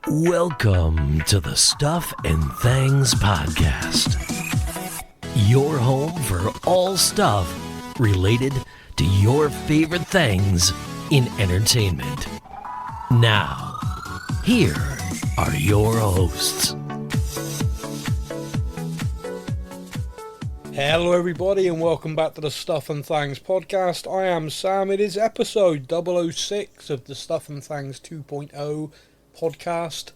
Welcome to the Stuff and Things Podcast, your home for all stuff related to your favorite things in entertainment. Now, here are your hosts. Hello everybody and welcome back to the Stuff and Things Podcast. I am Sam. It is episode 006 of the Stuff and Things 2.0 podcast.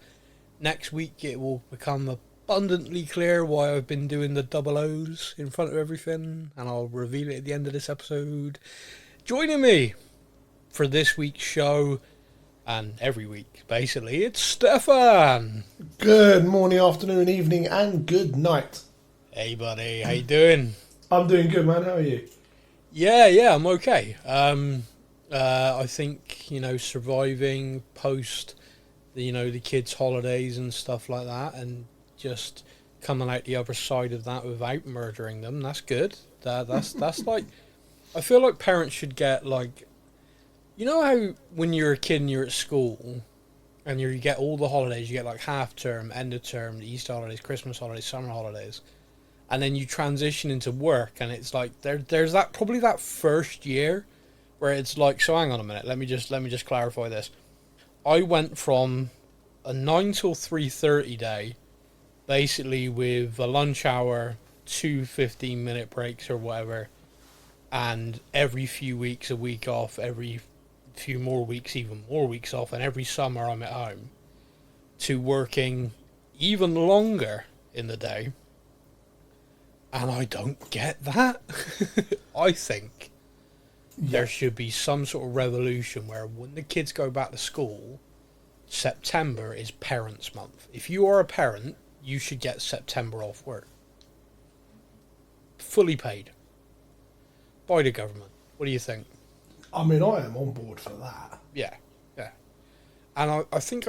Next week it will become abundantly clear why I've been doing the double O's in front of everything, and I'll reveal it at the end of this episode. Joining me for this week's show, and every week basically, it's Stefan. Good morning, afternoon, evening and good night. Hey buddy, how you doing? I'm doing good, man. How are you? Yeah, I'm okay. I think, surviving post the kids' holidays and stuff like that, and just coming out the other side of that without murdering them. That's good. That's like, I feel like parents should get like, how when you're a kid and you're at school, and you get all the holidays, you get like half term, end of term, the Easter holidays, Christmas holidays, summer holidays, and then you transition into work, and it's like there's that probably that first year where it's like, so hang on a minute, let me just clarify this. I went from a 9 till 3:30 day, basically with a lunch hour, 2 15-minute breaks or whatever, and every few weeks a week off, every few more weeks even more weeks off, and every summer I'm at home, to working even longer in the day. And I don't get that. I think there should be some sort of revolution where when the kids go back to school, September is Parents' Month. If you are a parent, you should get September off work. Fully paid. By the government. What do you think? I mean, I am on board for that. Yeah. And I think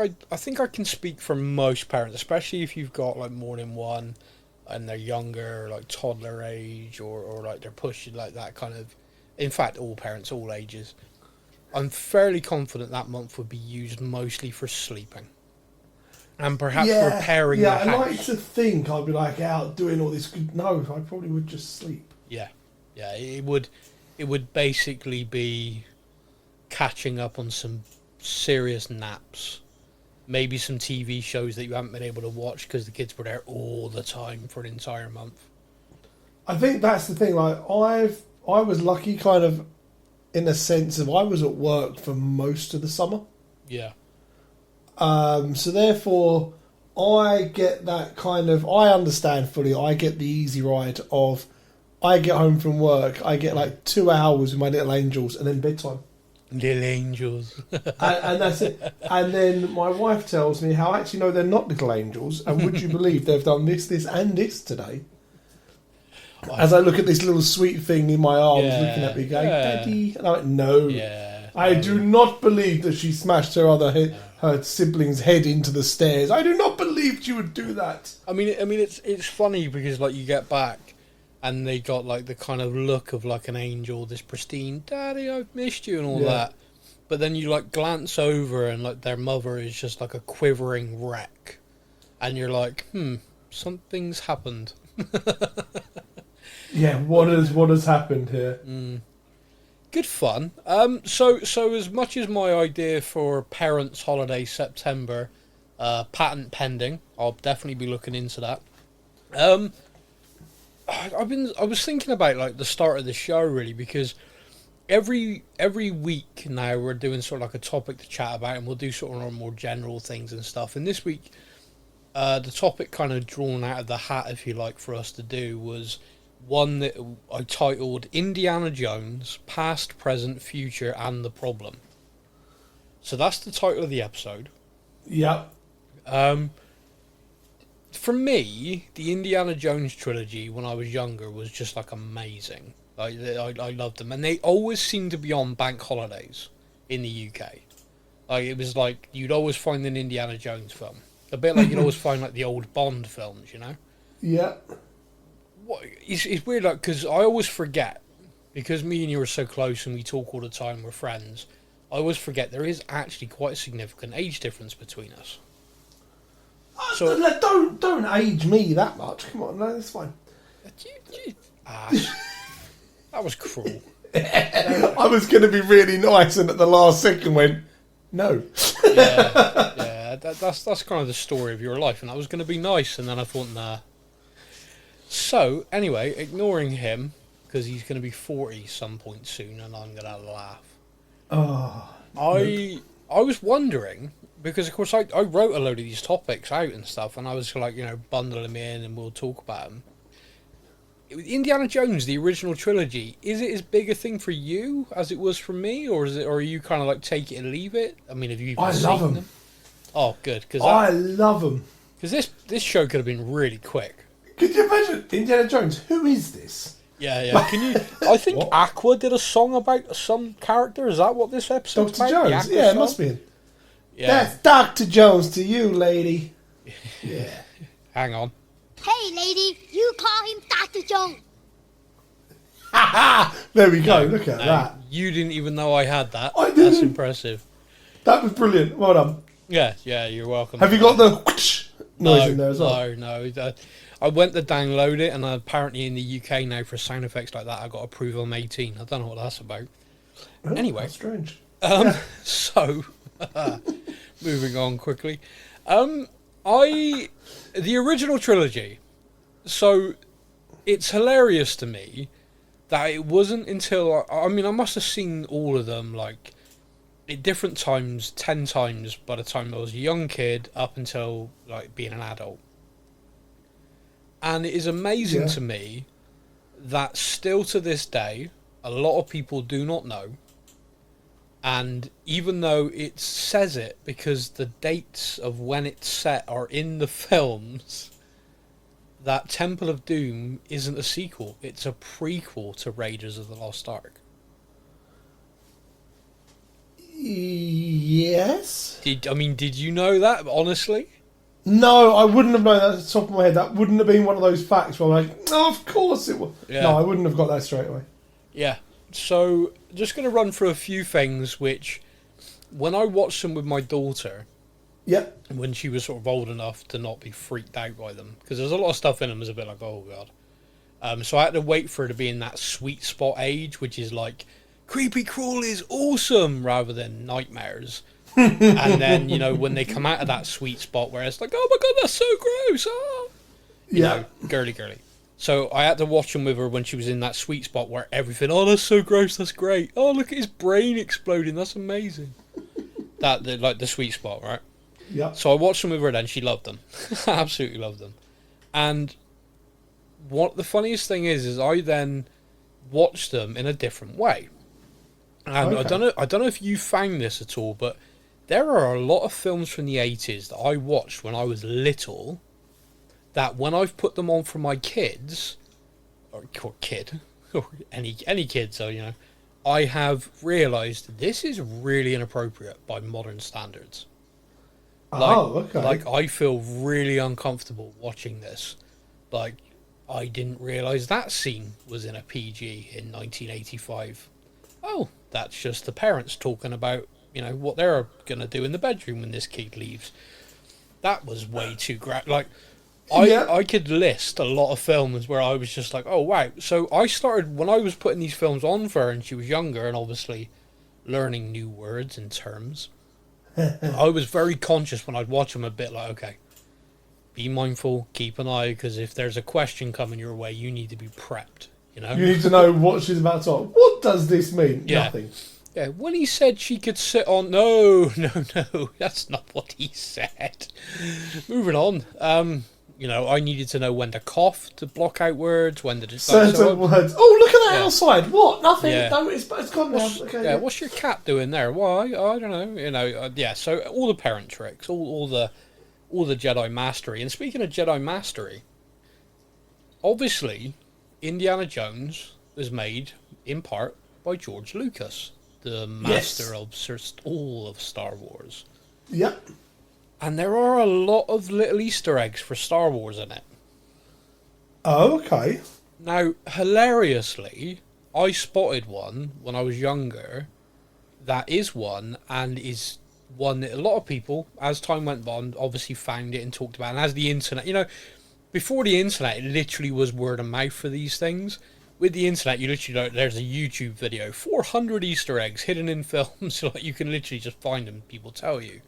I can speak for most parents, especially if you've got like more than one and they're younger, like toddler age, or like they're pushing like that kind of. In fact, all parents, all ages. I'm fairly confident that month would be used mostly for sleeping. And perhaps repairing the house. Yeah, I like to think I'd be like out doing all this good. No, I probably would just sleep. Yeah, it would basically be catching up on some serious naps. Maybe some TV shows that you haven't been able to watch because the kids were there all the time for an entire month. I think that's the thing. Like I was lucky, kind of, in a sense of I was at work for most of the summer. Yeah. So therefore, I get that kind of. I understand fully. I get the easy ride of. I get home from work. I get like 2 hours with my little angels, and then bedtime. Little angels. and that's it. And then my wife tells me how actually no, they're not little angels. And would you believe they've done this, and this today? As I look at this little sweet thing in my arms, looking at me, going, "Daddy," and I'm like, "No, I do not believe that she smashed her sibling's head into the stairs. I do not believe she would do that." I mean, it's funny because like you get back, and they got like the kind of look of like an angel, this pristine, "Daddy, I've missed you," and all that. But then you like glance over, and like their mother is just like a quivering wreck, and you're like, something's happened. Yeah, what has happened here? Good fun. So as much as my idea for Parents' Holiday September, patent pending, I'll definitely be looking into that. I was thinking about like the start of the show really, because every week now we're doing sort of like a topic to chat about, and we'll do sort of more general things and stuff. And this week, the topic kind of drawn out of the hat, if you like, for us to do was one that I titled Indiana Jones, Past, Present, Future, and the Problem. So that's the title of the episode. Yep. For me, the Indiana Jones trilogy when I was younger was just like amazing. I loved them, and they always seemed to be on bank holidays in the UK. Like it was like you'd always find an Indiana Jones film, a bit like you'd always find like the old Bond films, Yeah. It's weird, like, because I always forget, because me and you are so close and we talk all the time, we're friends, I always forget there is actually quite a significant age difference between us. Don't age me that much. Come on, no, that's fine. That was cruel. I was going to be really nice, and at the last second went, no. Yeah, that's kind of the story of your life, and I was going to be nice, and then I thought, nah. So, anyway, ignoring him, because he's going to be 40 some point soon, and I'm going to laugh. Oh, I was wondering, because of course I wrote a load of these topics out and stuff, and I was like, bundle them in and we'll talk about them. Indiana Jones, the original trilogy, is it as big a thing for you as it was for me, or are you kind of like take it and leave it? I mean, have you even seen them? Oh, good. I love them. Because this show could have been really quick. Could you imagine Indiana Jones? Who is this? Yeah. Can you? I think Aqua did a song about some character. Is that what this episode's Dr. about? Jones. Yeah, it must be. Yeah. That's Dr. Jones to you, lady. Yeah. Hang on. Hey, lady, you call him Dr. Jones. There we go. Look at that. You didn't even know I had that. I didn't. That's impressive. That was brilliant. Well done. Yeah, you're welcome. Have you got the whoosh noise in there as well? No. I went to download it, and apparently in the UK now for sound effects like that, I got approval. I'm 18. I don't know what that's about. Oh, Anyway, that's strange. So moving on quickly. The original trilogy. So it's hilarious to me that it wasn't until I must have seen all of them like at different times 10 times by the time I was a young kid up until like being an adult. And it is amazing to me that still to this day a lot of people do not know. And even though it says it, because the dates of when it's set are in the films, that Temple of Doom isn't a sequel. It's a prequel to Raiders of the Lost Ark. Yes. Did you know that, honestly? No, I wouldn't have known that at the top of my head. That wouldn't have been one of those facts where I'm like, oh, of course it was. Yeah. No, I wouldn't have got that straight away. Yeah. So, just going to run through a few things which, when I watched them with my daughter, when she was sort of old enough to not be freaked out by them, because there's a lot of stuff in them that's a bit like, oh god. So I had to wait for her to be in that sweet spot age, which is like, creepy crawl is awesome, rather than nightmares. And then, when they come out of that sweet spot where it's like, oh my god, that's so gross, you know, girly. So I had to watch them with her when she was in that sweet spot where everything, oh, that's so gross, that's great. Oh, look at his brain exploding, that's amazing. The sweet spot, right? Yeah. So I watched them with her then, she loved them. Absolutely loved them. And what the funniest thing is I then watched them in a different way. And I don't know if you found this at all, but there are a lot of films from the 80s that I watched when I was little that when I've put them on for my kids, or any kids, so, I have realised this is really inappropriate by modern standards. Like, I feel really uncomfortable watching this. Like, I didn't realise that scene was in a PG in 1985. Oh, that's just the parents talking about, what they're going to do in the bedroom when this kid leaves. That was way too like, I could list a lot of films where I was just like, oh, wow. So I started, when I was putting these films on for her and she was younger and obviously learning new words and terms, I was very conscious when I'd watch them a bit like, okay, be mindful, keep an eye, because if there's a question coming your way, you need to be prepped, You need to know what she's about to talk. What does this mean? Yeah. Nothing. Yeah, when he said she could sit on... No, that's not what he said. Moving on. I needed to know when to cough to block out words, when to just... Certain words. Oh, look at that outside. What? Nothing. Yeah. No, it's gone now. Okay, what's your cat doing there? Why? I don't know. So all the parent tricks, all the Jedi mastery. And speaking of Jedi mastery, obviously, Indiana Jones was made, in part, by George Lucas, the master of all of Star Wars. Yep. And there are a lot of little Easter eggs for Star Wars in it. Oh, okay. Now, hilariously, I spotted one when I was younger. That is one, and is one that a lot of people, as time went on, obviously found it and talked about it. And as the internet, you know, before the internet, it literally was word of mouth for these things. With the internet, you literally there's a YouTube video, 400 Easter eggs hidden in films. Like, you can literally just find them. People tell you.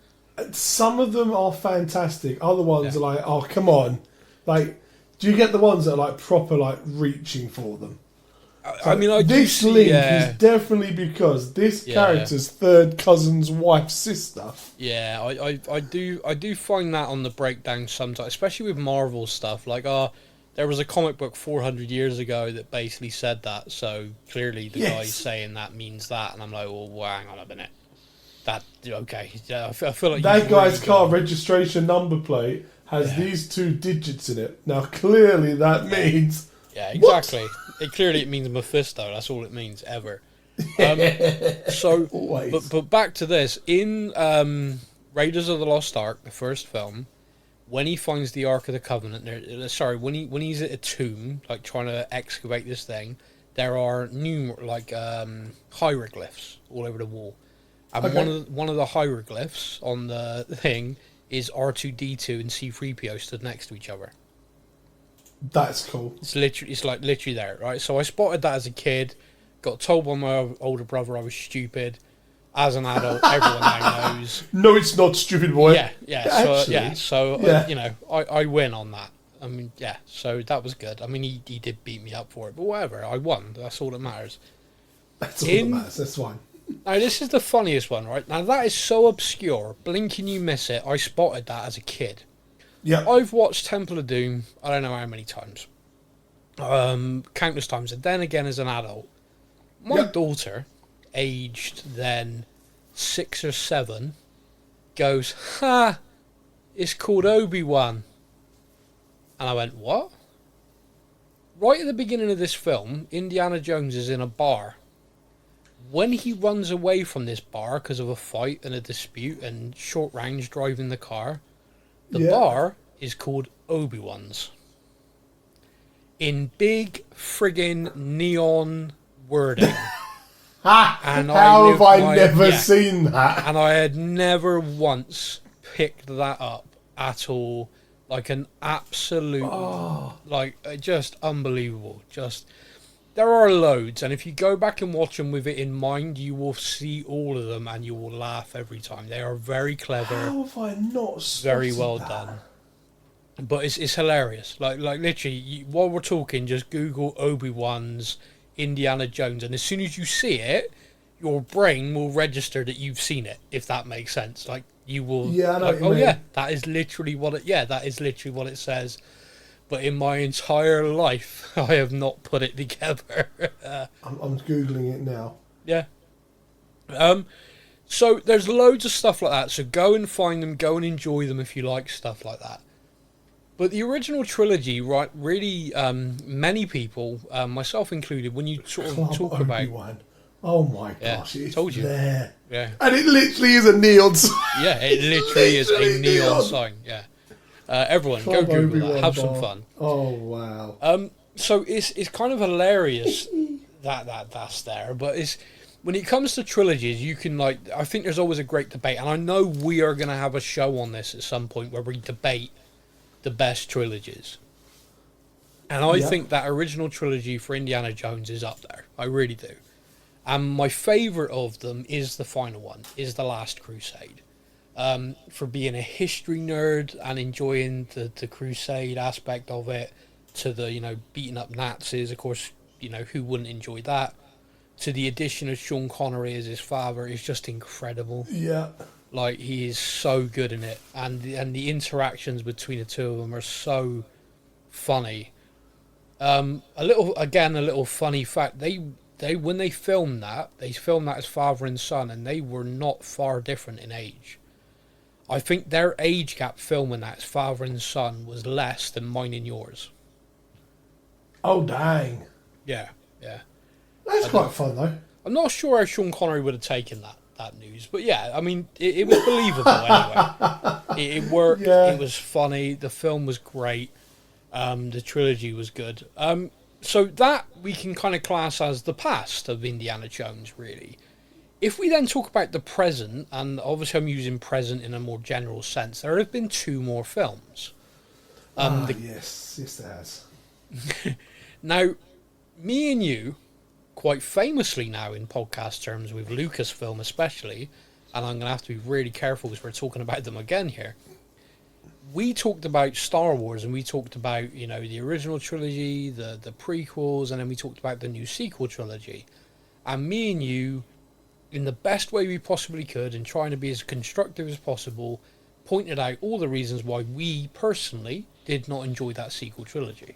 Some of them are fantastic. Other ones are like, oh, come on. Like, do you get the ones that are like proper, like reaching for them? I mean, this link is definitely because this character's third cousin's wife's sister. Yeah, I do find that on the breakdown sometimes, especially with Marvel stuff. Like, there was a comic book 400 years ago that basically said that, so clearly the guy saying that means that, and I'm like, well, hang on a minute. That, okay, I feel like... That guy's car registration number plate has these 2 digits in it. Now, clearly that means... Yeah, exactly. It means Mephisto, that's all it means, ever. But back to this. In Raiders of the Lost Ark, the first film, when he finds the Ark of the Covenant, when he's at a tomb, like trying to excavate this thing, there are hieroglyphs all over the wall, and one of the hieroglyphs on the thing is R2D2 and C3PO stood next to each other. That's cool. It's literally there, right? So I spotted that as a kid, got told by my older brother I was stupid. As an adult, everyone now knows. No, it's not, stupid boy. So you know, I win on that. I mean, so that was good. I mean, he did beat me up for it, but whatever, I won. That's all that matters. That's all that matters. That's fine. Now, this is the funniest one, right? Now, that is so obscure. Blink and you miss it. I spotted that as a kid. Yeah. I've watched Temple of Doom, I don't know how many times. Countless times. And then again as an adult. My daughter, aged then 6 or 7, goes, it's called Obi-Wan. And I went, what? Right at the beginning of this film, Indiana Jones is in a bar. When he runs away from this bar because of a fight and a dispute and short range driving the car, the bar is called Obi-Wan's. In big friggin' neon wording. And how have I never seen that? And I had never once picked that up at all. Like an absolute, just unbelievable. There are loads, and if you go back and watch them with it in mind, you will see all of them, and you will laugh every time. They are very clever. How have I not very well done? But it's hilarious. Like literally, while we're talking, just Google Obi-Wan's Indiana Jones, and as soon as you see it, your brain will register that you've seen it. If that makes sense, like you will. Yeah, I know what you mean. That is literally what it. Yeah, that is literally what it says. But in my entire life, I have not put it together. I'm Googling it now. Yeah. So there's loads of stuff like that. So go and find them. Go and enjoy them if you like stuff like that. But the original trilogy, right, really, many people, myself included, when you sort of talk about... Obi-Wan. Oh my gosh, it's told you. There. Yeah. And it literally is a neon sign. Yeah, it literally is a neon sign, yeah. Everyone, go Google that. Have some fun. Oh, wow. So it's kind of hilarious that's there, but it's when it comes to trilogies, you can I think there's always a great debate, and I know we are going to have a show on this at some point where we debate the best trilogies. And I think that original trilogy for Indiana Jones is up there. I really do. And my favourite of them is the final one, is The Last Crusade. For being a history nerd and enjoying the crusade aspect of it, to the beating up Nazis, of course, who wouldn't enjoy that, to the addition of Sean Connery as his father is just incredible. Yeah, like he is so good in it, and the interactions between the two of them are so funny. A little funny fact, they when they filmed that as father and son, and they were not far different in age. I think their age gap filming that as father and son was less than mine and yours. Oh, dang. Yeah. That's quite fun, though. I'm not sure how Sean Connery would have taken that news, but yeah, I mean, it was believable anyway. It worked, it was funny, the film was great, the trilogy was good. So that we can kind of class as the past of Indiana Jones, really. If we then talk about the present, and obviously I'm using present in a more general sense, there have been 2 more films. Yes, there has. Now, me and you, quite famously now in podcast terms with LucasFilm especially, and I'm going to have to be really careful because we're talking about them again here. We talked about Star Wars, and we talked about, the original trilogy, the prequels, and then we talked about the new sequel trilogy. And me and you, in the best way we possibly could, and trying to be as constructive as possible, pointed out all the reasons why we personally did not enjoy that sequel trilogy.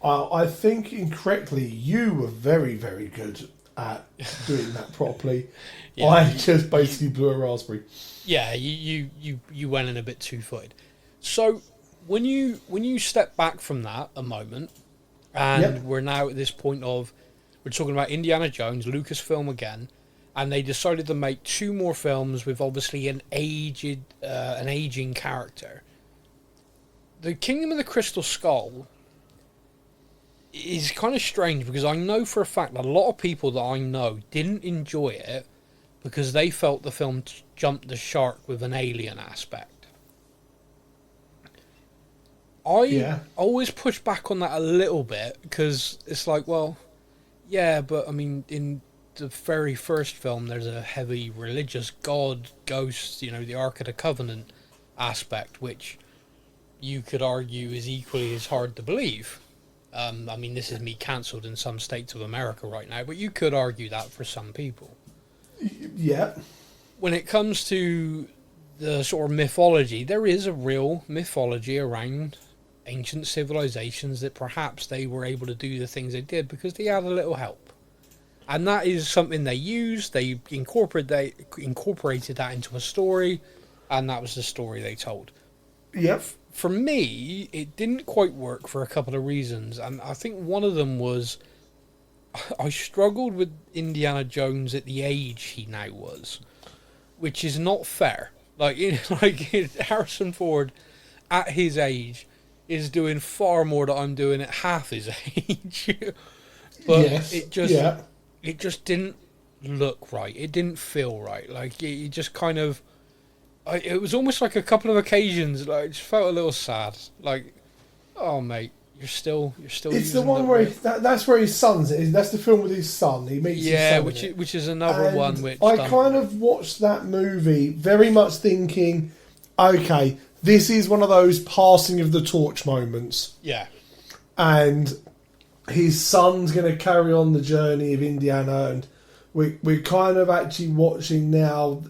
I think incorrectly, you were very, very good at doing that properly. Yeah, I just basically blew a raspberry. Yeah, you went in a bit two-footed. So when you step back from that a moment, and we're now at this point of, we're talking about Indiana Jones, Lucasfilm again, and they decided to make 2 more films with obviously an aging character. The Kingdom of the Crystal Skull is kind of strange because I know for a fact that a lot of people that I know didn't enjoy it because they felt the film jumped the shark with an alien aspect. I always push back on that a little bit because it's like, well, yeah, but I mean, in the very first film, there's a heavy religious god, ghost, the Ark of the Covenant aspect, which you could argue is equally as hard to believe. I mean, this is me cancelled in some states of America right now, but you could argue that for some people. Yeah. When it comes to the sort of mythology, there is a real mythology around ancient civilizations that perhaps they were able to do the things they did because they had a little help. And that is something they used, they incorporated that into a story, and that was the story they told. Yep. For me, it didn't quite work for a couple of reasons, and I think one of them was I struggled with Indiana Jones at the age he now was, which is not fair. Like Harrison Ford at his age is doing far more than I'm doing at half his age. But it just didn't look right. It didn't feel right. Like it just kind of, it was almost like a couple of occasions. Like I just felt a little sad. Like, oh mate, you're still. It's the one where that's where his son's. That's the film with his son. He meets his son. which is another one. Which I kind of watched that movie very much thinking, okay, this is one of those passing of the torch moments. Yeah, and his son's going to carry on the journey of Indiana, and we're kind of actually watching now.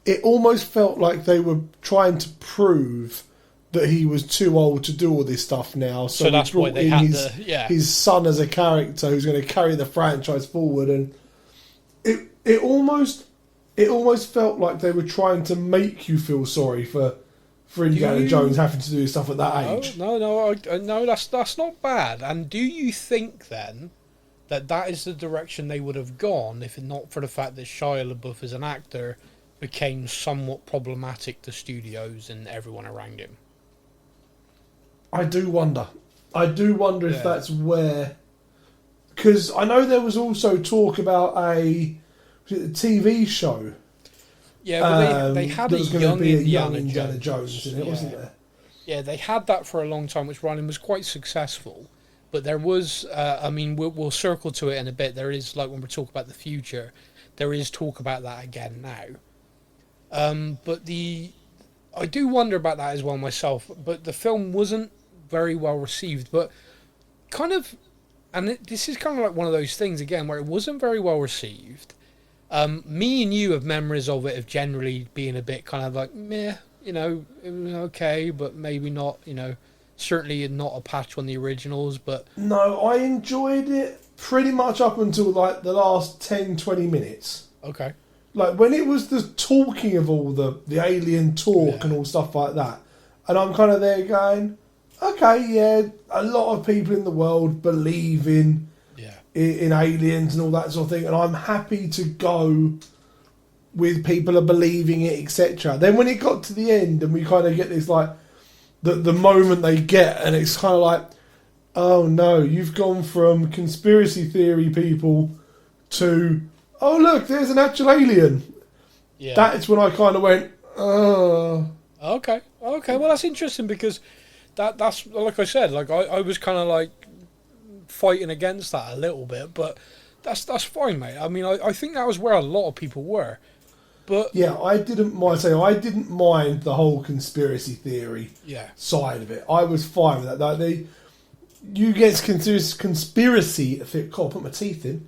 It almost felt like they were trying to prove that he was too old to do all this stuff now. So that's why they had his son as a character who's going to carry the franchise forward, and it almost felt like they were trying to make you feel sorry for Indiana Jones having to do stuff at that age. No, that's not bad. And do you think then that is the direction they would have gone if not for the fact that Shia LaBeouf as an actor became somewhat problematic to studios and everyone around him? I do wonder if that's where... Because I know there was also talk about a TV show. Yeah, but they had a young Indiana Jones in it, wasn't there? Yeah, they had that for a long time, which Ryan was quite successful. But there was, we'll circle to it in a bit. There is, like when we talk about the future, there is talk about that again now. But I do wonder about that as well myself. But the film wasn't very well received. But kind of, this is kind of like one of those things again where it wasn't very well received. Me and you have memories of it of generally being a bit kind of like meh, it was okay, but maybe not, certainly not a patch on the originals. But no, I enjoyed it pretty much up until like the last 10-20 minutes. Okay. Like when it was the talking of all the alien talk and all stuff like that, and I'm kind of there going, okay, yeah, a lot of people in the world believe in aliens and all that sort of thing, and I'm happy to go with people are believing it, etc. Then when it got to the end and we kind of get this like the moment they get, and it's kind of like, oh no, you've gone from conspiracy theory people to oh look, there's an actual alien. Yeah. That's when I kind of went, oh. Okay. Well, that's interesting because that's like I said, like I was kind of like fighting against that a little bit, but that's fine, mate. I mean, I think that was where a lot of people were. But yeah, I didn't mind the whole conspiracy theory side of it. I was fine with that. Like you get conspiracy, God, put my teeth in,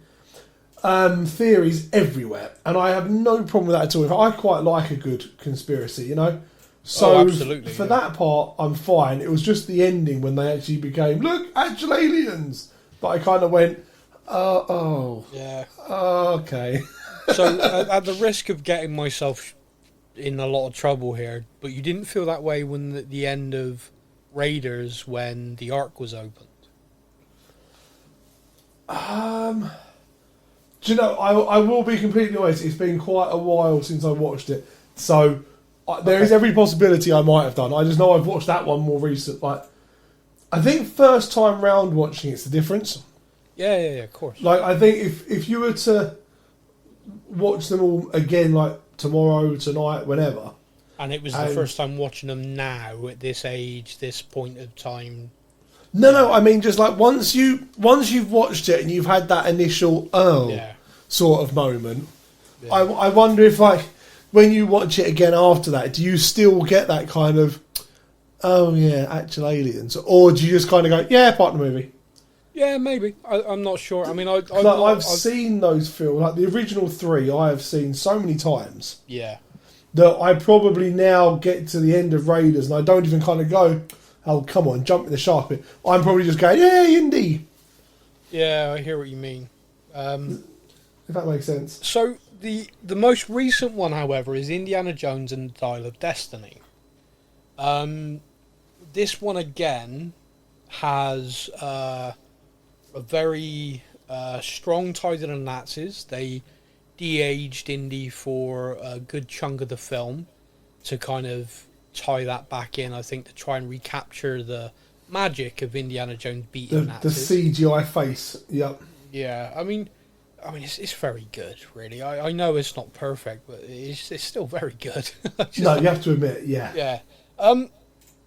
theories everywhere, and I have no problem with that at all. I quite like a good conspiracy, you know. So absolutely, for that part, I'm fine. It was just the ending when they actually became, look, actual aliens. But I kind of went, okay. So at the risk of getting myself in a lot of trouble here, but you didn't feel that way when the end of Raiders, when the Ark was opened? Do you know, I will be completely honest, it's been quite a while since I watched it. So there is every possibility I might have done. I just know I've watched that one more recent. Like, I think first time round watching it's the difference. Yeah, of course. Like, I think if you were to watch them all again, like tomorrow, tonight, whenever. And it was the first time watching them now, at this age, this point of time. No, I mean just like once you've watched it and you've had that initial sort of moment. Yeah. I wonder if like when you watch it again after that, do you still get that kind of actual aliens, or do you just kind of go part of the movie? Yeah, maybe. I'm not sure. I mean, I've seen those films, like the original 3. I have seen so many times. Yeah. That I probably now get to the end of Raiders and I don't even kind of go, oh, come on, jump in the shark bit. I'm probably just going, Indy. Yeah, I hear what you mean. If that makes sense. So the most recent one, however, is Indiana Jones and the Dial of Destiny. This one again has a very strong tie to the Nazis. They de-aged Indy for a good chunk of the film to kind of tie that back in, I think, to try and recapture the magic of Indiana Jones beating Nazis. The CGI face, yep. Yeah, I mean, it's very good, really. I know it's not perfect, but it's still very good. No, you have to admit, yeah. Yeah.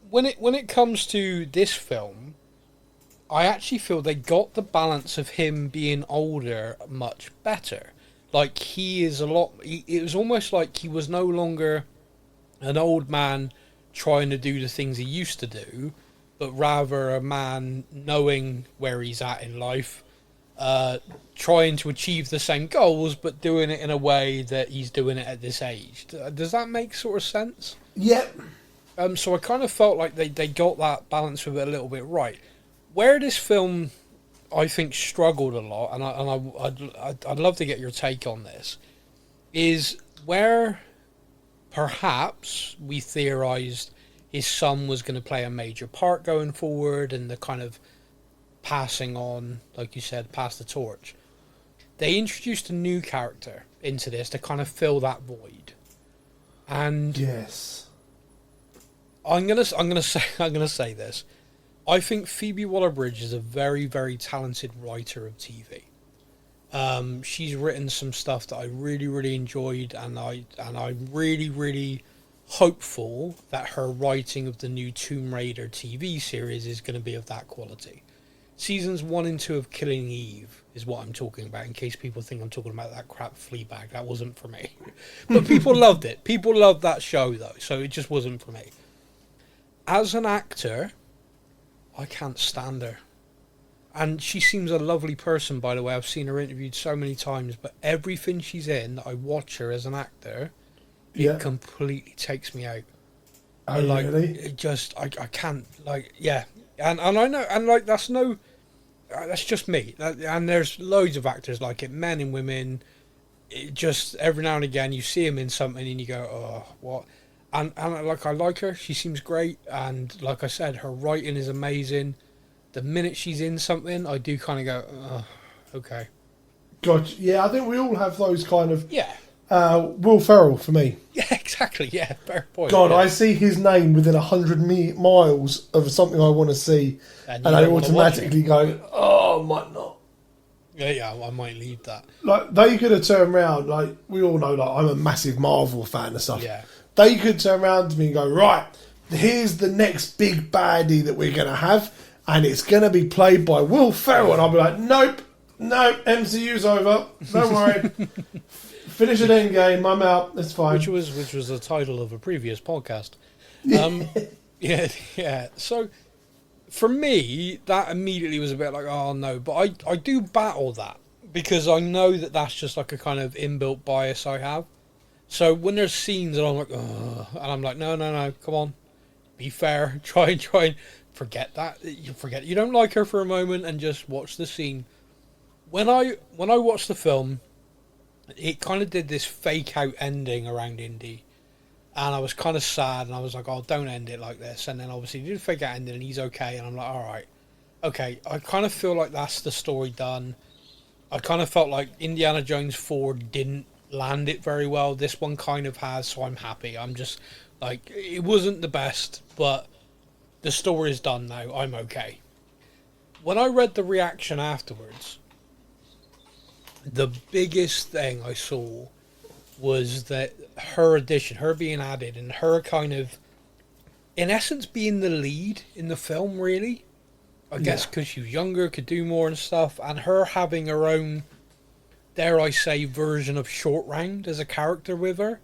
When it comes to this film, I actually feel they got the balance of him being older much better. Like, he is it was almost like he was no longer an old man trying to do the things he used to do, but rather a man knowing where he's at in life, trying to achieve the same goals, but doing it in a way that he's doing it at this age. Does that make sort of sense? Yep. So I kind of felt like they got that balance of it a little bit right. Where this film, I think, struggled a lot, and I'd love to get your take on this, is where perhaps we theorised his son was going to play a major part going forward, and the kind of passing on, like you said, pass the torch. They introduced a new character into this to kind of fill that void, and yes, I'm gonna say this. I think Phoebe Waller-Bridge is a very, very talented writer of TV. She's written some stuff that I really, really enjoyed, and I'm really, really hopeful that her writing of the new Tomb Raider TV series is going to be of that quality. Seasons 1 and 2 of Killing Eve is what I'm talking about, in case people think I'm talking about that crap Fleabag. That wasn't for me. But people loved it. People loved that show, though, so it just wasn't for me. As an actor, I can't stand her. And she seems a lovely person, by the way. I've seen her interviewed so many times, but everything she's in, I watch her as an actor, it completely takes me out. Oh, like, really? It just, I can't, like, yeah. And I know, and like, that's just me. And there's loads of actors like it, men and women. It just, every now and again, you see them in something and you go, oh, what? And like, I like her. She seems great. And like I said, her writing is amazing. The minute she's in something, I do kind of go, oh, okay. Gotcha. Yeah, I think we all have those kind of... Yeah. Will Ferrell, for me. Yeah, exactly. Yeah, fair point. God, yeah. I see his name within 100 miles of something I want to see. And I automatically go, oh, I might not. Yeah, I might leave that. Like, they could have turned around, like, we all know, like, I'm a massive Marvel fan and stuff. Yeah. They could turn around to me and go, right, here's the next big baddie that we're going to have, and it's going to be played by Will Ferrell. And I'll be like, nope, MCU's over. Don't worry. Finish at Endgame, I'm out, it's fine. Which was the title of a previous podcast. Yeah. So, for me, that immediately was a bit like, oh no, but I do battle that because I know that that's just like a kind of inbuilt bias I have. So when there's scenes and I'm like, oh, and I'm like, no, come on, be fair, try and forget that. You don't like her for a moment and just watch the scene. When I watched the film, it kind of did this fake out ending around Indy. And I was kind of sad, and I was like, oh, don't end it like this. And then obviously he did fake out ending, and he's okay. And I'm like, all right, okay. I kind of feel like that's the story done. I kind of felt like Indiana Jones 4 didn't land it very well. This one kind of has, so I'm happy. I'm just like, it wasn't the best, but the story is done now. I'm okay. When I read the reaction afterwards, the biggest thing I saw was that her addition, her being added, and her kind of, in essence, being the lead in the film, really. I guess because she was younger, could do more and stuff, and her having her own, dare I say, version of Short Round as a character with her.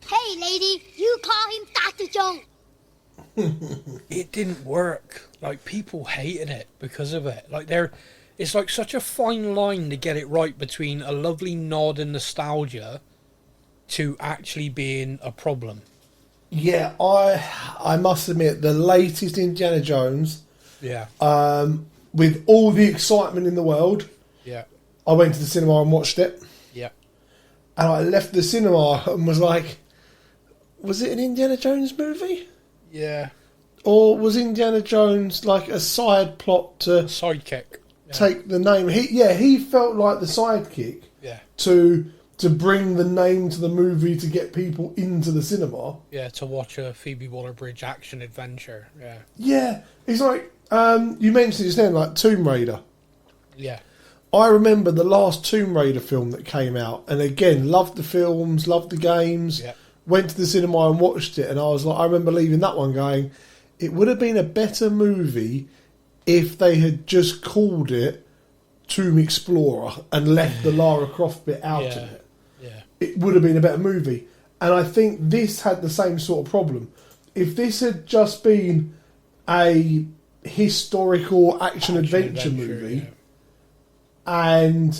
Hey, lady, you call him Dr. Jones. It didn't work. Like, people hated it because of it. Like, it's like such a fine line to get it right between a lovely nod and nostalgia to actually being a problem. Yeah, I must admit, the latest Indiana Jones, Yeah. with all the excitement in the world, Yeah. I went to the cinema and watched it. Yeah. And I left the cinema and was like, was it an Indiana Jones movie? Yeah. Or was Indiana Jones like a side plot to Sidekick. Yeah. take the name? He felt like the sidekick Yeah. to bring the name to the movie to get people into the cinema. Yeah, to watch a Phoebe Waller-Bridge action adventure. Yeah. Yeah, it's like, you mentioned just then, like Tomb Raider. Yeah. I remember the last Tomb Raider film that came out, and again, loved the films, loved the games, Yeah. went to the cinema and watched it, and I remember leaving that one going, it would have been a better movie if they had just called it Tomb Explorer and left the Lara Croft bit out of it. Yeah. It would have been a better movie. And I think this had the same sort of problem. If this had just been a historical action-adventure movie and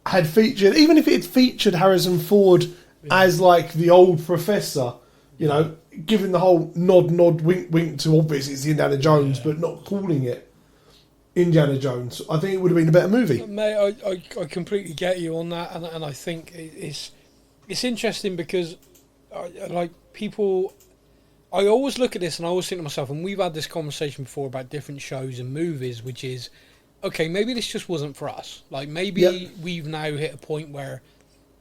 had featured, even if it had featured Harrison Ford as like the old professor, you know, giving the whole nod, wink to, obviously it's Indiana Jones, but not calling it Indiana Jones, I think it would have been a better movie. Mate, I completely get you on that, and I think it's interesting because, like, people, I always look at this and I always think to myself, and we've had this conversation before about different shows and movies, which is, okay, maybe this just wasn't for us. Like, maybe we've now hit a point where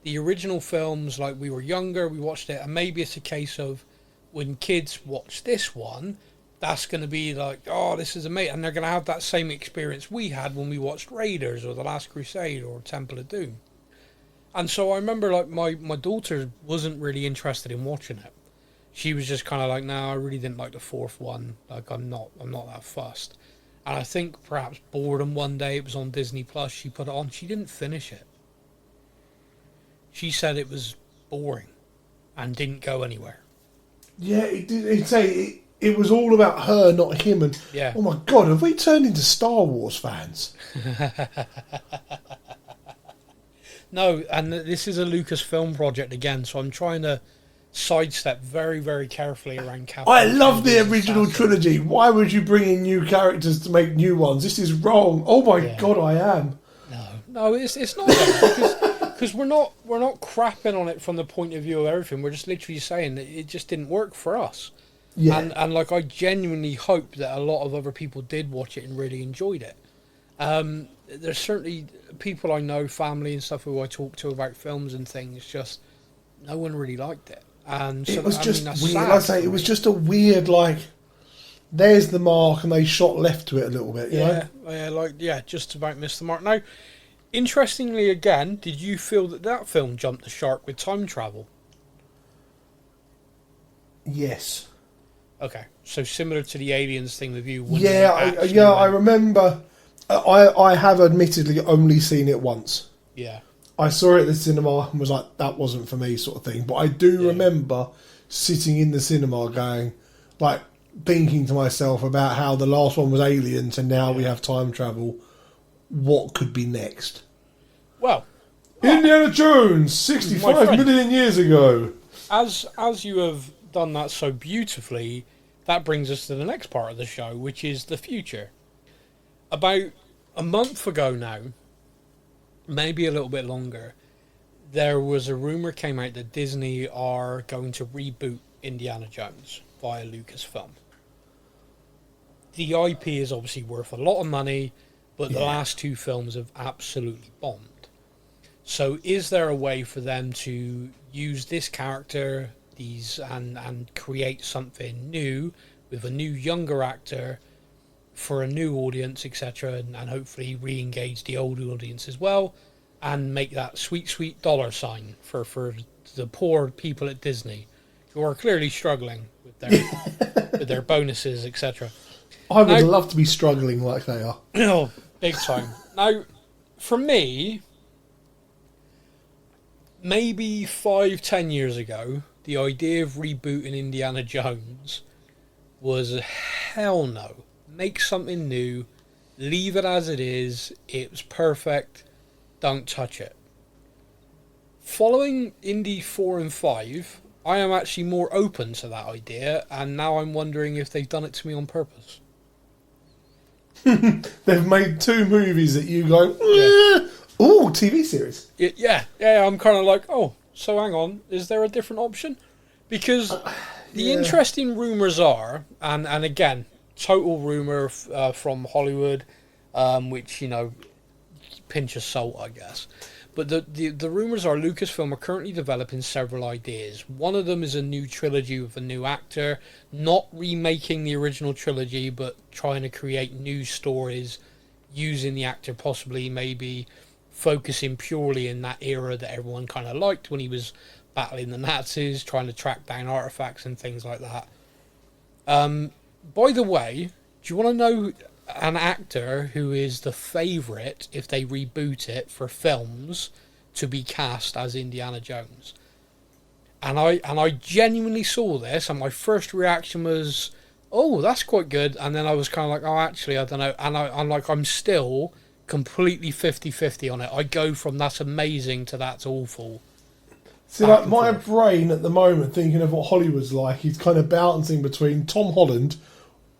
the original films, like, we were younger, we watched it, and maybe it's a case of when kids watch this one, that's going to be like, oh, this is amazing. And they're going to have that same experience we had when we watched Raiders or The Last Crusade or Temple of Doom. And so I remember, like, my daughter wasn't really interested in watching it. She was just kind of like, no, I really didn't like the fourth one. Like, I'm not that fussed. And I think perhaps boredom one day, it was on Disney Plus, she put it on. She didn't finish it. She said it was boring and didn't go anywhere. Yeah, it was all about her, not him. And oh my God, have we turned into Star Wars fans? No, and this is a LucasFilm project again, so I'm trying to sidestep very, very carefully around Captain. I love the original trilogy. Why would you bring in new characters to make new ones? This is wrong. Oh my God, I am. No, it's not that, because we're not crapping on it from the point of view of everything. We're just literally saying that it just didn't work for us. Yeah. And like, I genuinely hope that a lot of other people did watch it and really enjoyed it. There's certainly people I know, family and stuff, who I talk to about films and things, just no one really liked it. And so, it was just that's weird. sad. Like I say, it was just a weird, like, there's the mark, and they shot left to it a little bit. You know? Just about missed the mark. Now, interestingly, again, did you feel that film jumped the shark with time travel? Yes. Okay, so similar to the Aliens thing with you. I remember. I have admittedly only seen it once. Yeah. I saw it at the cinema and was like, that wasn't for me, sort of thing. But I do remember sitting in the cinema going, like, thinking to myself about how the last one was aliens and now we have time travel. What could be next? Well, Indiana Jones, 65 million years ago. As you have done that so beautifully, that brings us to the next part of the show, which is the future. About a month ago now, maybe a little bit longer, there was a rumor came out that Disney are going to reboot Indiana Jones via LucasFilm. The IP is obviously worth a lot of money, but the last two films have absolutely bombed. So is there a way for them to use this character and create something new with a new younger actor for a new audience, etc., and hopefully re-engage the old audience as well, and make that sweet dollar sign for the poor people at Disney who are clearly struggling with their bonuses, etc. I would love to be struggling like they are. Oh, big time. Now, for me, maybe 5-10 years ago, the idea of rebooting Indiana Jones was hell no. Make something new, leave it as it is, it was perfect, don't touch it. Following Indy 4 and 5, I am actually more open to that idea, and now I'm wondering if they've done it to me on purpose. They've made two movies that you go, ooh, TV series. Yeah, I'm kind of like, oh, so hang on, is there a different option? Because the interesting rumours are, and again, total rumour from Hollywood, which, pinch of salt, I guess. But the rumours are Lucasfilm are currently developing several ideas. One of them is a new trilogy with a new actor, not remaking the original trilogy, but trying to create new stories using the actor, possibly maybe focusing purely in that era that everyone kind of liked when he was battling the Nazis, trying to track down artifacts and things like that. By the way, do you want to know an actor who is the favourite, if they reboot it for films, to be cast as Indiana Jones? And I genuinely saw this, and my first reaction was, oh, that's quite good. And then I was kind of like, oh, actually, I don't know. And I'm still completely 50-50 on it. I go from that's amazing to that's awful. See, like my brain at the moment, thinking of what Hollywood's like, is kind of bouncing between Tom Holland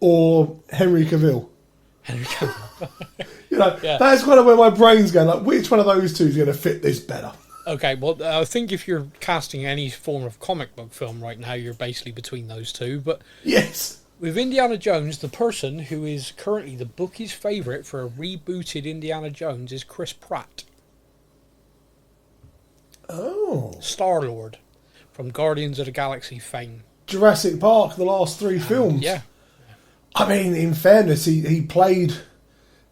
or Henry Cavill. Henry Cavill. That's kind of where my brain's going. Like, which one of those two is going to fit this better? Okay, well, I think if you're casting any form of comic book film right now, you're basically between those two. But yes, with Indiana Jones, the person who is currently the bookie's favourite for a rebooted Indiana Jones is Chris Pratt. Oh. Star-Lord from Guardians of the Galaxy fame. Jurassic Park, the last three films. Yeah. I mean, in fairness, he played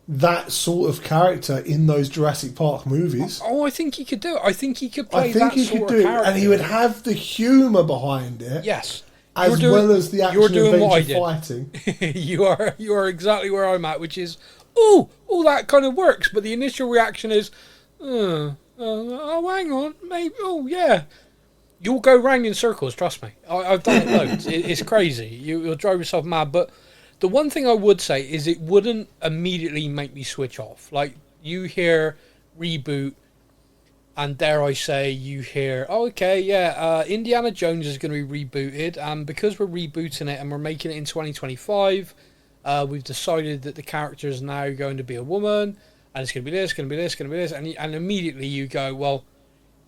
that sort of character in those Jurassic Park movies. Oh, I think he could do it. I think he could play that sort of character. And he would have the humour behind it. Yes. As well as the action adventure fighting. You are exactly where I'm at, which is, oh, that kind of works. But the initial reaction is, oh, hang on, maybe, oh, yeah. You'll go round in circles, trust me. I've done it loads. It's crazy. You'll drive yourself mad. But the one thing I would say is it wouldn't immediately make me switch off. Like, you hear reboot, and dare I say, you hear, Indiana Jones is going to be rebooted, and because we're rebooting it and we're making it in 2025, we've decided that the character is now going to be a woman, and it's going to be this, going to be this, going to be this, and immediately you go, well,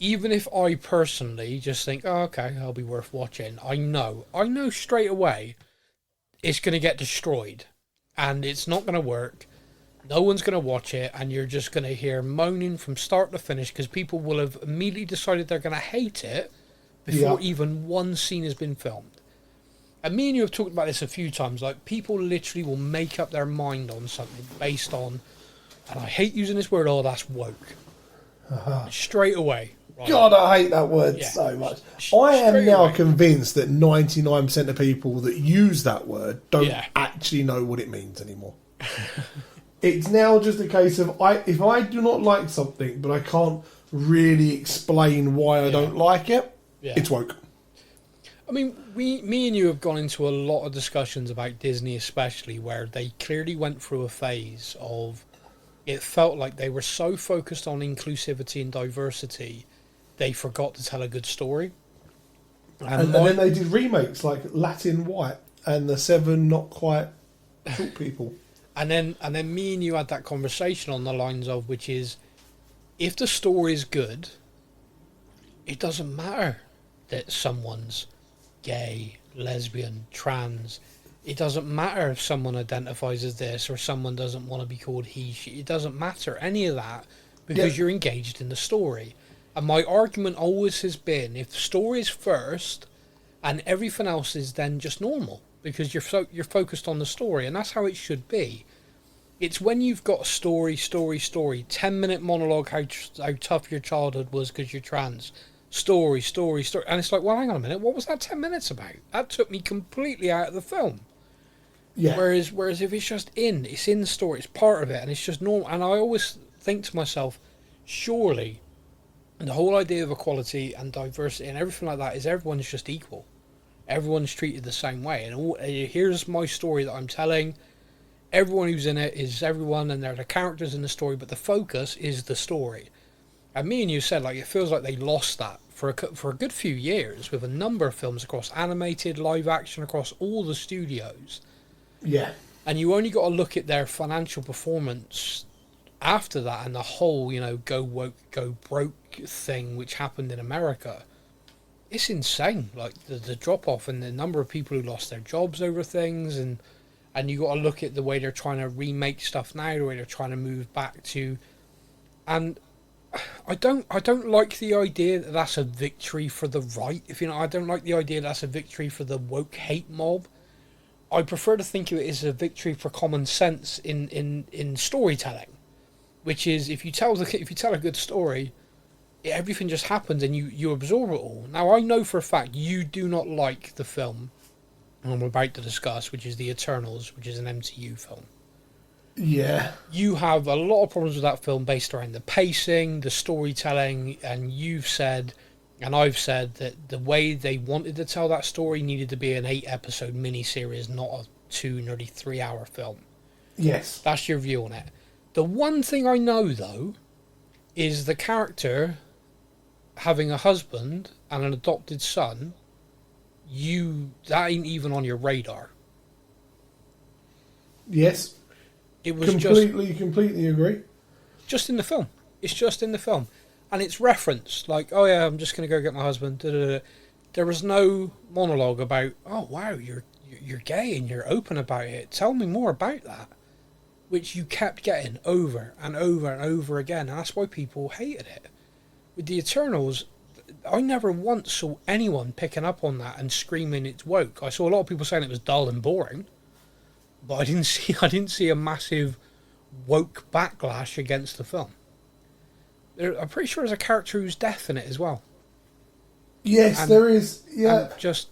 even if I personally just think, oh, okay, I'll be worth watching, I know straight away it's going to get destroyed, and it's not going to work. No one's going to watch it, and you're just going to hear moaning from start to finish because people will have immediately decided they're going to hate it before even one scene has been filmed. And me and you have talked about this a few times. Like, people literally will make up their mind on something based on, and I hate using this word, oh, that's woke. Straight away. Right? God, I hate that word so much. I am now convinced that 99% of people that use that word don't actually know what it means anymore. It's now just a case of, if I do not like something, but I can't really explain why I don't like it, it's woke. I mean, me and you have gone into a lot of discussions about Disney especially, where they clearly went through a phase of, it felt like they were so focused on inclusivity and diversity, they forgot to tell a good story. And then they did remakes like Latin White and the 7 Not Quite Short People. And then me and you had that conversation on the lines of, which is, if the story is good, it doesn't matter that someone's gay, lesbian, trans. It doesn't matter if someone identifies as this or someone doesn't want to be called he, she. It doesn't matter any of that, because you're engaged in the story. And my argument always has been, if the story is first and everything else is then just normal, because you're focused on the story, and that's how it should be. It's when you've got a story, 10-minute monologue how tough your childhood was because you're trans. Story. And it's like, well, hang on a minute, what was that 10 minutes about? That took me completely out of the film. Yeah. Whereas if it's in the story, it's part of it, and it's just normal. And I always think to myself, surely the whole idea of equality and diversity and everything like that is everyone's just equal. Everyone's treated the same way. And here's my story that I'm telling. Everyone who's in it is everyone, and they're the characters in the story, but the focus is the story. And me and you said, like, it feels like they lost that for a good few years with a number of films across animated, live action, across all the studios. Yeah. And you only got to look at their financial performance after that, and the whole, go woke, go broke thing which happened in America. It's insane, like the drop off and the number of people who lost their jobs over things, and you got to look at the way they're trying to remake stuff now, the way they're trying to move back to, and I don't like the idea that that's a victory for the right. I don't like the idea that's a victory for the woke hate mob. I prefer to think of it as a victory for common sense in storytelling, which is if you tell a good story, everything just happens and you absorb it all. Now, I know for a fact you do not like the film I'm about to discuss, which is The Eternals, which is an MCU film. Yeah. You have a lot of problems with that film based around the pacing, the storytelling, and you've said, and I've said, that the way they wanted to tell that story needed to be an 8-episode miniseries, not a 2, nearly 3-hour film. Yes. That's your view on it. The one thing I know, though, is the character having a husband and an adopted son, that ain't even on your radar. Yes. It was completely agree. Just in the film. It's just in the film. And it's referenced, like, oh yeah, I'm just going to go get my husband. There was no monologue about, oh wow, you're gay and you're open about it. Tell me more about that. Which you kept getting over and over and over again. And that's why people hated it. With The Eternals, I never once saw anyone picking up on that and screaming it's woke. I saw a lot of people saying it was dull and boring. But I didn't see a massive woke backlash against the film. I'm pretty sure there's a character who's deaf in it as well. Yes, there is. Yeah. Just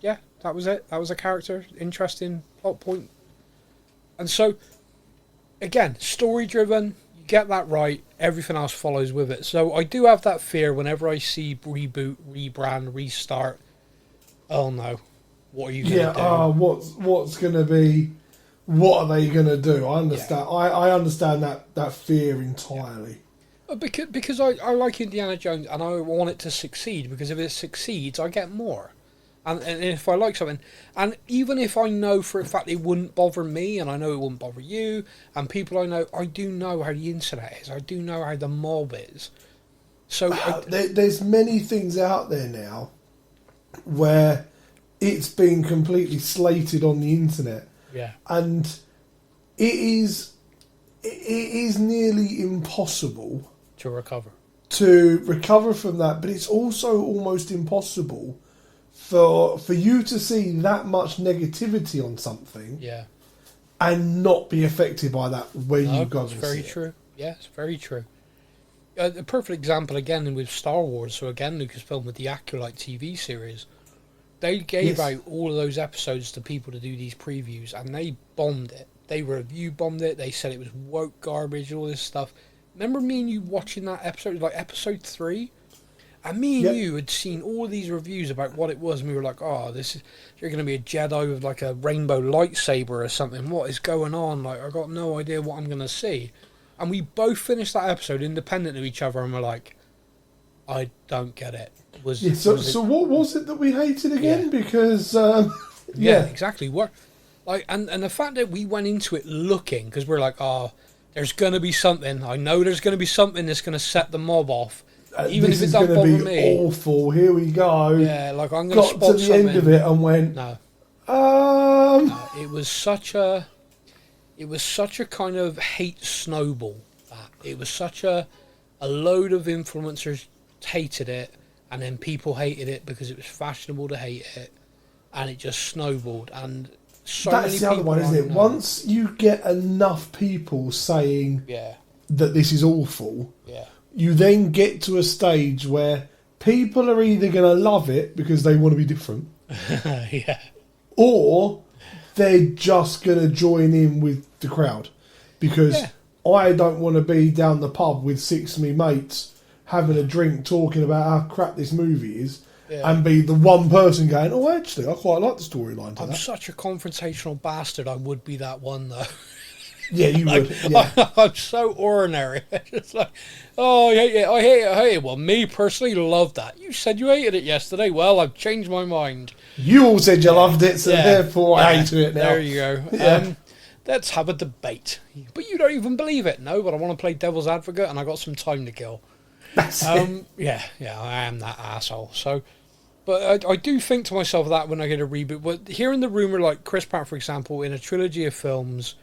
that was it. That was a character. Interesting plot point. And so, again, story driven. You get that right. Everything else follows with it. So I do have that fear whenever I see reboot, rebrand, restart. Oh no. What are you going to do? What's going to be? What are they going to do? I understand. Yeah. I understand that fear entirely. Yeah. Because I like Indiana Jones and I want it to succeed, because if it succeeds, I get more. And if I like something, and even if I know for a fact it wouldn't bother me, and I know it wouldn't bother you, and people I do know how the internet is. I do know how the mob is. So there's many things out there now where it's been completely slated on the internet. Yeah. And it is nearly impossible to recover from that, but it's also almost impossible for you to see that much negativity on something, Yeah. and not be affected by that when you go it's and very see it. true. Yeah, it's very true. A perfect example again with Star Wars. So again, Lucasfilm with the Acolyte TV series, they gave Yes. out all of those episodes to people to do these previews, and they bombed it. They review bombed it. They said it was woke garbage, all this stuff. Remember me and you watching that episode, like episode 3? And me and Yep. you had seen all these reviews about what it was, and we were like, "Oh, you're going to be a Jedi with like a rainbow lightsaber or something. What is going on? Like, I got no idea what I'm going to see." And we both finished that episode independent of each other, and we're like, "I don't get it." So what was it that we hated again? Yeah. Because Yeah, exactly. What, like, and the fact that we went into it looking, because we're like, "Oh, there's going to be something. I know there's going to be something that's going to set the mob off." Even this if it is don't going to bother be me. awful. Here we go. Yeah, like I'm going to Got spot to the something. end of it and went, No. It was such a kind of hate snowball. That it was such a load of influencers hated it, and then people hated it because it was fashionable to hate it, and it just snowballed. And so many that's the other people one, isn't I it? know- Once you get enough people saying Yeah, that this is awful, yeah, you then get to a stage where people are either going to love it because they want to be different, yeah, or they're just going to join in with the crowd. Because Yeah. I don't want to be down the pub with 6 of me mates having a drink talking about how crap this movie is, Yeah. and be the one person going, "Oh, actually, I quite like the storyline to I'm that." such a confrontational bastard. I would be that one though. Yeah, you would. Yeah. I'm so ordinary. It's like, oh, I hate it. I hate it. I hate it. Well, me personally love that. You said you hated it yesterday. Well, I've changed my mind. You all said you loved it, so therefore I hate it now. There you go. Yeah. Let's have a debate. But you don't even believe it. No, but I want to play devil's advocate, and I got some time to kill. That's it. Yeah, I am that asshole. So, but I do think to myself that when I get a reboot. But hearing the rumor, like Chris Pratt, for example, in a trilogy of films,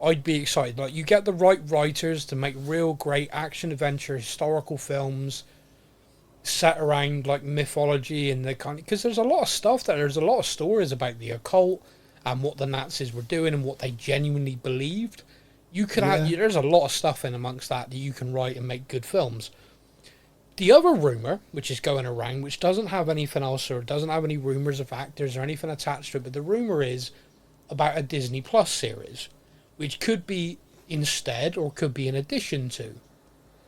I'd be excited. Like, you get the right writers to make real great action adventure historical films set around like mythology and the kind, because there's a lot of stuff there. There's a lot of stories about the occult and what the Nazis were doing and what they genuinely believed. You could have, there's a lot of stuff in amongst that you can write and make good films. The other rumor, which is going around, which doesn't have anything else or doesn't have any rumors of actors or anything attached to it, but the rumor is about a Disney Plus series, which could be instead or could be in addition to.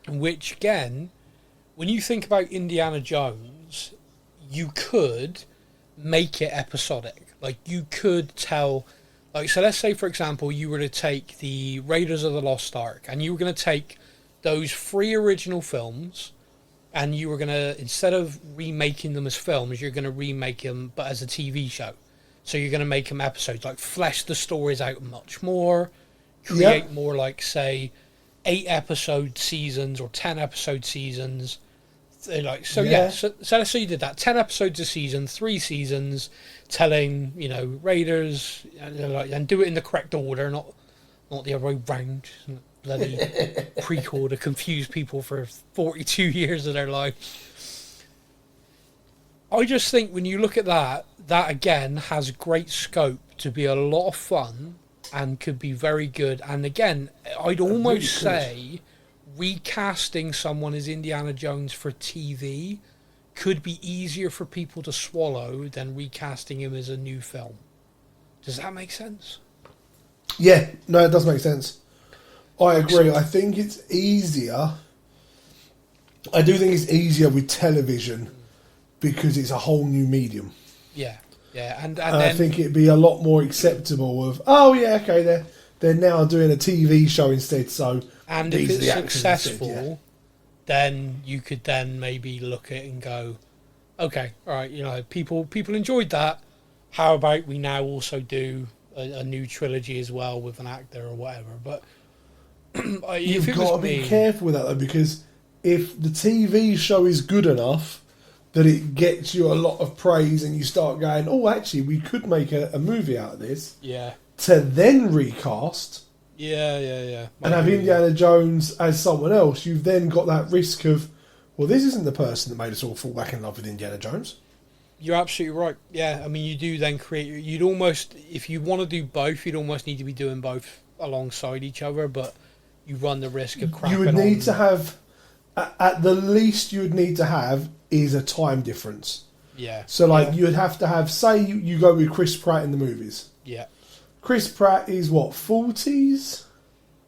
Which, again, when you think about Indiana Jones, you could make it episodic. Like, you could tell... Like, so let's say, for example, you were to take the Raiders of the Lost Ark, and you were going to take those 3 original films, and you were going to, instead of remaking them as films, you're going to remake them, but as a TV show. So you're going to make them episodes, like flesh the stories out much more, create more, like, say, 8-episode seasons or 10-episode seasons. So let's say you did that. 10 episodes a season, 3 seasons, telling, Raiders, and do it in the correct order, not the other way round. Bloody prequel to confuse people for 42 years of their life. I just think when you look at that again has great scope to be a lot of fun and could be very good. And again, I'd almost say recasting someone as Indiana Jones for TV could be easier for people to swallow than recasting him as a new film. Does that make sense? Yeah, no, it does make sense. I agree. I think it's easier. I do think it's easier with television because it's a whole new medium. Yeah. And then, I think it'd be a lot more acceptable of, they're now doing a TV show instead, so... And if it's successful, then you could then maybe look at it and go, okay, all right, people enjoyed that. How about we now also do a new trilogy as well with an actor or whatever? But you've got to be careful with that, though, because if the TV show is good enough that it gets you a lot of praise and you start going, oh, actually, we could make a movie out of this. Yeah. To then recast... Yeah. And have Indiana Jones as someone else, you've then got that risk of, well, this isn't the person that made us all fall back in love with Indiana Jones. You're absolutely right. Yeah, I mean, you do then create. You'd almost, if you want to do both, you'd almost need to be doing both alongside each other. But you run the risk of crapping. You would need on, to have, at the least, you would need to have is a time difference. Yeah. So, like, you would have to have. Say you go with Chris Pratt in the movies. Yeah. Chris Pratt is what, 40s?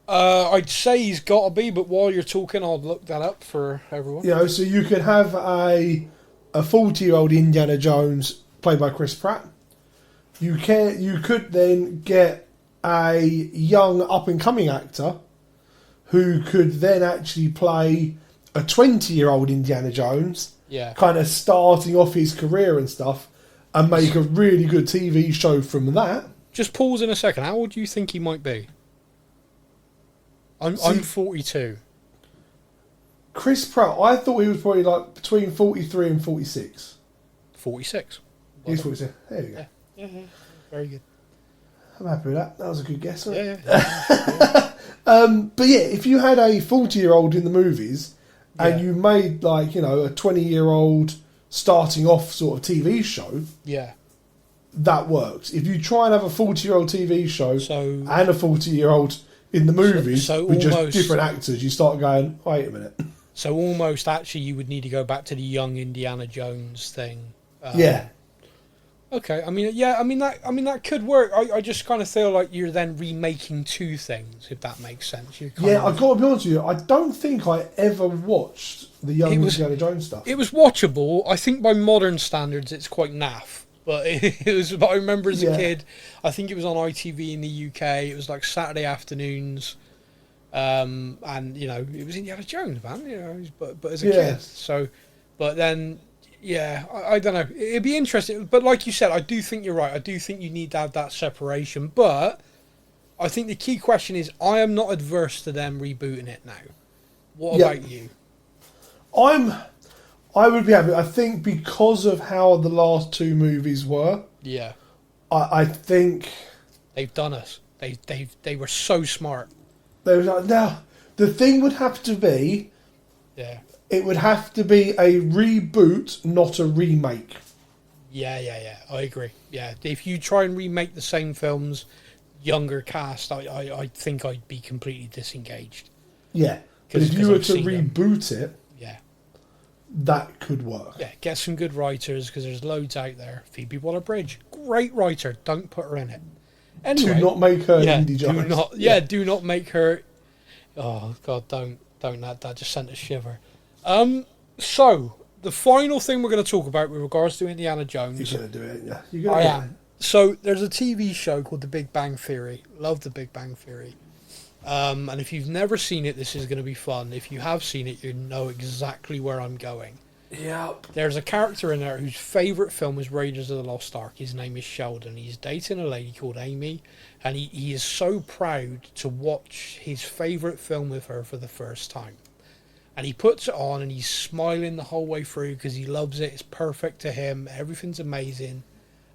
I'd say he's got to be, but while you're talking, I'll look that up for everyone. You know, so you could have a 40-year-old Indiana Jones played by Chris Pratt. You could then get a young up-and-coming actor who could then actually play a 20-year-old Indiana Jones, kind of starting off his career and stuff, and make a really good TV show from that. Just pause in a second. How old do you think he might be? I'm 42. Chris Pratt, I thought he was probably like between 43 and 46. 46. He's 46. There you go. Yeah. Very good. I'm happy with that. That was a good guess, wasn't it? Yeah. But yeah, if you had a 40-year-old in the movies and you made like, you know, a 20-year-old starting off sort of TV show, that works. If you try and have a 40-year-old TV show and a 40-year-old in the movies with just different actors, you start going, wait a minute. So almost actually you would need to go back to the young Indiana Jones thing. Okay, I mean that could work. I just kind of feel like you're then remaking two things, if that makes sense. I've got to be honest with you, I don't think I ever watched the young Indiana Jones stuff. It was watchable. I think by modern standards it's quite naff. But it was. But I remember as a kid, I think it was on ITV in the UK. It was like Saturday afternoons, and you know it was Indiana Jones, man. You know, but as a kid, so. But then, I don't know. It'd be interesting. But like you said, I do think you're right. I do think you need to have that separation. But I think the key question is, I am not adverse to them rebooting it now. What about you? I would be happy. I think because of how the last two movies were. Yeah. I think they've done us. They were so smart. Now the thing would have to be. Yeah. It would have to be a reboot, not a remake. Yeah. I agree. Yeah. If you try and remake the same films, younger cast, I think I'd be completely disengaged. Yeah. But if you were to reboot it. That could work. Yeah, get some good writers because there's loads out there. Phoebe Waller-Bridge, great writer. Don't put her in it. Anyway, do not make her Indy Jones. Do not make her. Oh God, don't. That just sent a shiver. So the final thing we're going to talk about with regards to Indiana Jones. You're going to do it, yeah. I am. So there's a TV show called The Big Bang Theory. Love The Big Bang Theory. And if you've never seen it, this is going to be fun. If you have seen it, you know exactly where I'm going. Yep. There's a character in there whose favourite film is Raiders of the Lost Ark. His name is Sheldon. He's dating a lady called Amy, and he is so proud to watch his favourite film with her for the first time. And he puts it on, and he's smiling the whole way through because he loves it. It's perfect to him. Everything's amazing.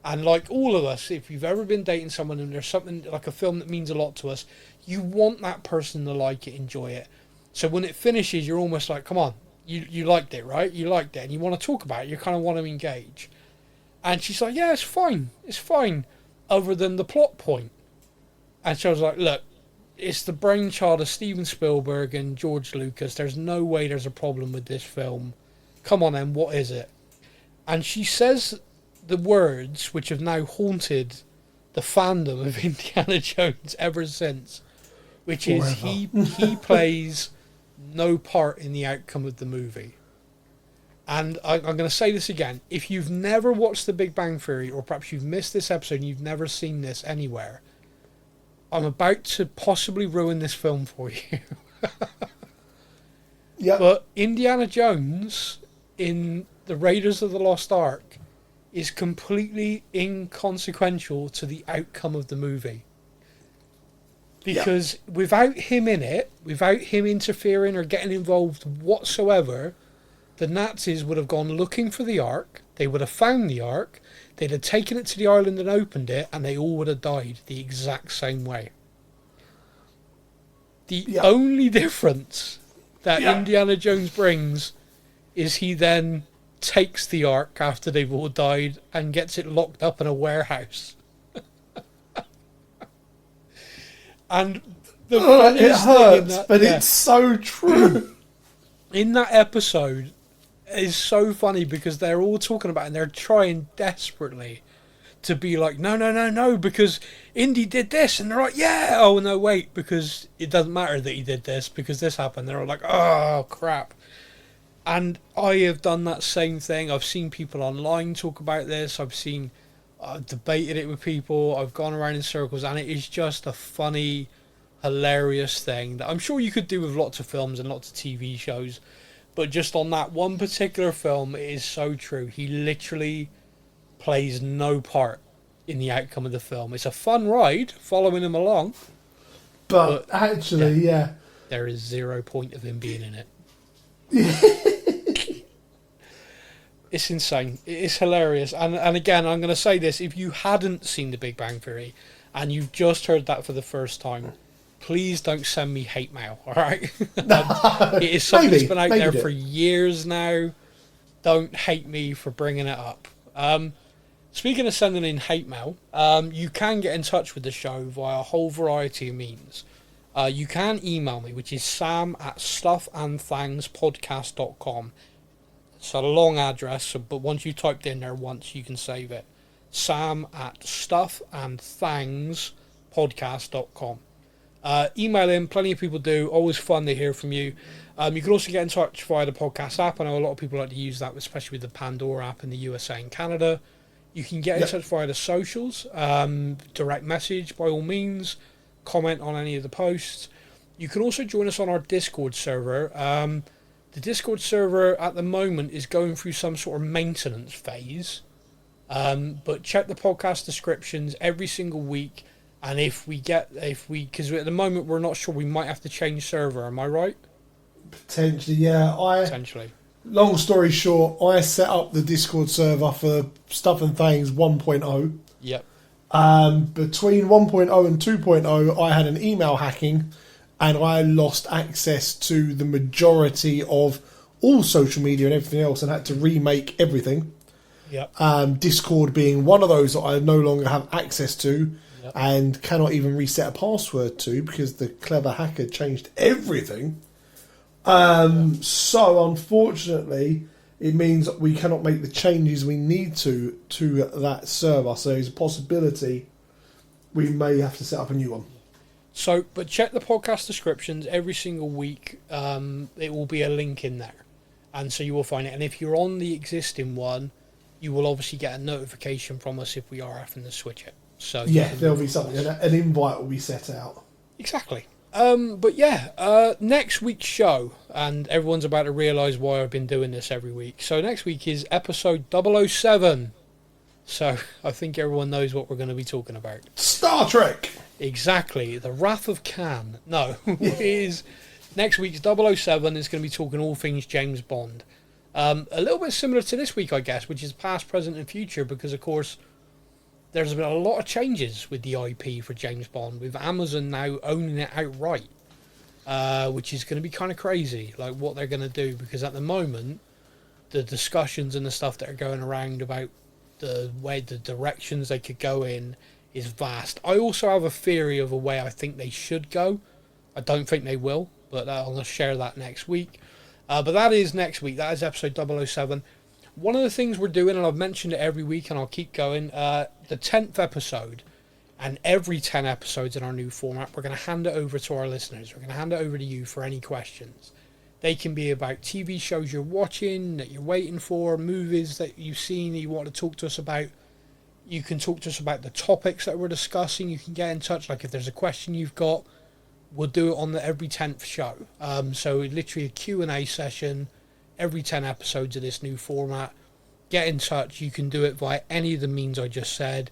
And like all of us, if you've ever been dating someone and there's something like a film that means a lot to us, you want that person to like it, enjoy it. So when it finishes, you're almost like, come on, you liked it, right? You liked it, and you want to talk about it. You kind of want to engage. And she's like, yeah, it's fine, other than the plot point. And so I was like, look, it's the brainchild of Steven Spielberg and George Lucas. There's no way there's a problem with this film. Come on then, what is it? And she says the words which have now haunted the fandom of Indiana Jones ever since, which is he plays no part in the outcome of the movie. And I'm going to say this again. If you've never watched The Big Bang Theory, or perhaps you've missed this episode and you've never seen this anywhere, I'm about to possibly ruin this film for you. Yeah. But Indiana Jones in The Raiders of the Lost Ark is completely inconsequential to the outcome of the movie. Because without him in it, without him interfering or getting involved whatsoever, the Nazis would have gone looking for the Ark, they would have found the Ark, they'd have taken it to the island and opened it, and they all would have died the exact same way. The only difference that Indiana Jones brings is he then takes the Ark after they've all died and gets it locked up in a warehouse. And the it hurts, that, but it's so true. In that episode, it's so funny because they're all talking about it and they're trying desperately to be like, no, because Indy did this. And they're like, yeah. Oh, no, wait, because it doesn't matter that he did this because this happened. They're all like, oh, crap. And I have done that same thing. I've seen people online talk about this. I've debated it with people. I've gone around in circles, and it is just a funny, hilarious thing that I'm sure you could do with lots of films and lots of TV shows. But just on that one particular film, it is so true. He literally plays no part in the outcome of the film. It's a fun ride following him along. But actually, yeah. There is 0 point of him being in it. It's insane. It's hilarious. And again, I'm going to say this. If you hadn't seen The Big Bang Theory and you've just heard that for the first time, please don't send me hate mail, all right? It is something that's been out there for years now. Don't hate me for bringing it up. Speaking of sending in hate mail, you can get in touch with the show via a whole variety of means. You can email me, which is sam@stuffandthangspodcast.com. It's a long address, but once you typed in there once, you can save it. sam@stuffandthangspodcast.com. Email in, plenty of people do. Always fun to hear from you. You can also get in touch via the podcast app. I know a lot of people like to use that, especially with the Pandora app in the USA and Canada. You can get in touch via the socials, direct message by all means, comment on any of the posts. You can also join us on our Discord server. The Discord server at the moment is going through some sort of maintenance phase. But check the podcast descriptions every single week. And because at the moment we're not sure, we might have to change server. Am I right? Potentially, yeah. Potentially. Long story short, I set up the Discord server for Stuff and Things 1.0. Yep. Between 1.0 and 2.0, I had an email hacking, and I lost access to the majority of all social media and everything else, and had to remake everything. Yep. Discord being one of those that I no longer have access to. Yep. And cannot even reset a password to because the clever hacker changed everything. So unfortunately, it means that we cannot make the changes we need to that server. So there's a possibility we may have to set up a new one. So, but check the podcast descriptions every single week. It will be a link in there, and so you will find it. And if you're on the existing one, you will obviously get a notification from us if we are having to switch it. So yeah, there'll be something. An invite will be set out. Exactly. But yeah, next week's show, and everyone's about to realise why I've been doing this every week. So next week is episode 007. So I think everyone knows what we're going to be talking about. Star Trek! Exactly. The Wrath of Khan. No, it is next week's 007 is going to be talking all things James Bond. A little bit similar to this week, I guess, which is past, present and future, because of course there's been a lot of changes with the IP for James Bond, with Amazon now owning it outright, which is going to be kind of crazy, like what they're going to do, because at the moment, the discussions and the stuff that are going around about the directions they could go in is vast. I also have a theory of a way I think they should go. I don't think they will, but I'm going to share that next week. But that is next week. That is episode 007. One of the things we're doing, and I've mentioned it every week and I'll keep going, the 10th episode, and every 10 episodes in our new format, we're going to hand it over to our listeners. We're going to hand it over to you for any questions. They can be about TV shows you're watching, that you're waiting for, movies that you've seen that you want to talk to us about. You can talk to us about the topics that we're discussing. You can get in touch, like if there's a question you've got, we'll do it on the every 10th show. So literally a Q&A session every 10 episodes of this new format. Get in touch. You can do it via any of the means I just said,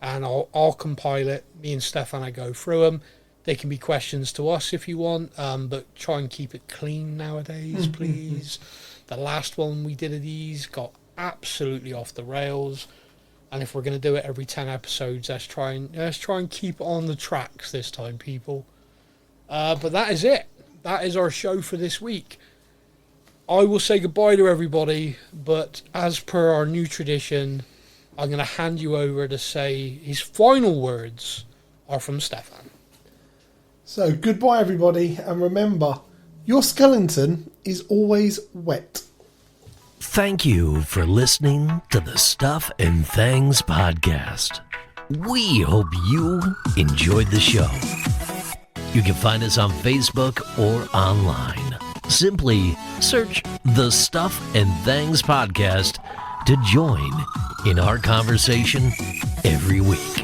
and I'll compile it. Me and Stefan go through them. They can be questions to us if you want, but try and keep it clean nowadays, please. The last one we did of these got absolutely off the rails, and if we're going to do it every 10 episodes, let's try and keep it on the tracks this time, people. But that is it. That is our show for this week. I will say goodbye to everybody, but as per our new tradition, I'm going to hand you over to say his final words are from Stefan. So, goodbye everybody, and remember, your skeleton is always wet. Thank you for listening to the Stuff and Things podcast. We hope you enjoyed the show. You can find us on Facebook or online. Simply search the Stuff and Things podcast to join in our conversation every week.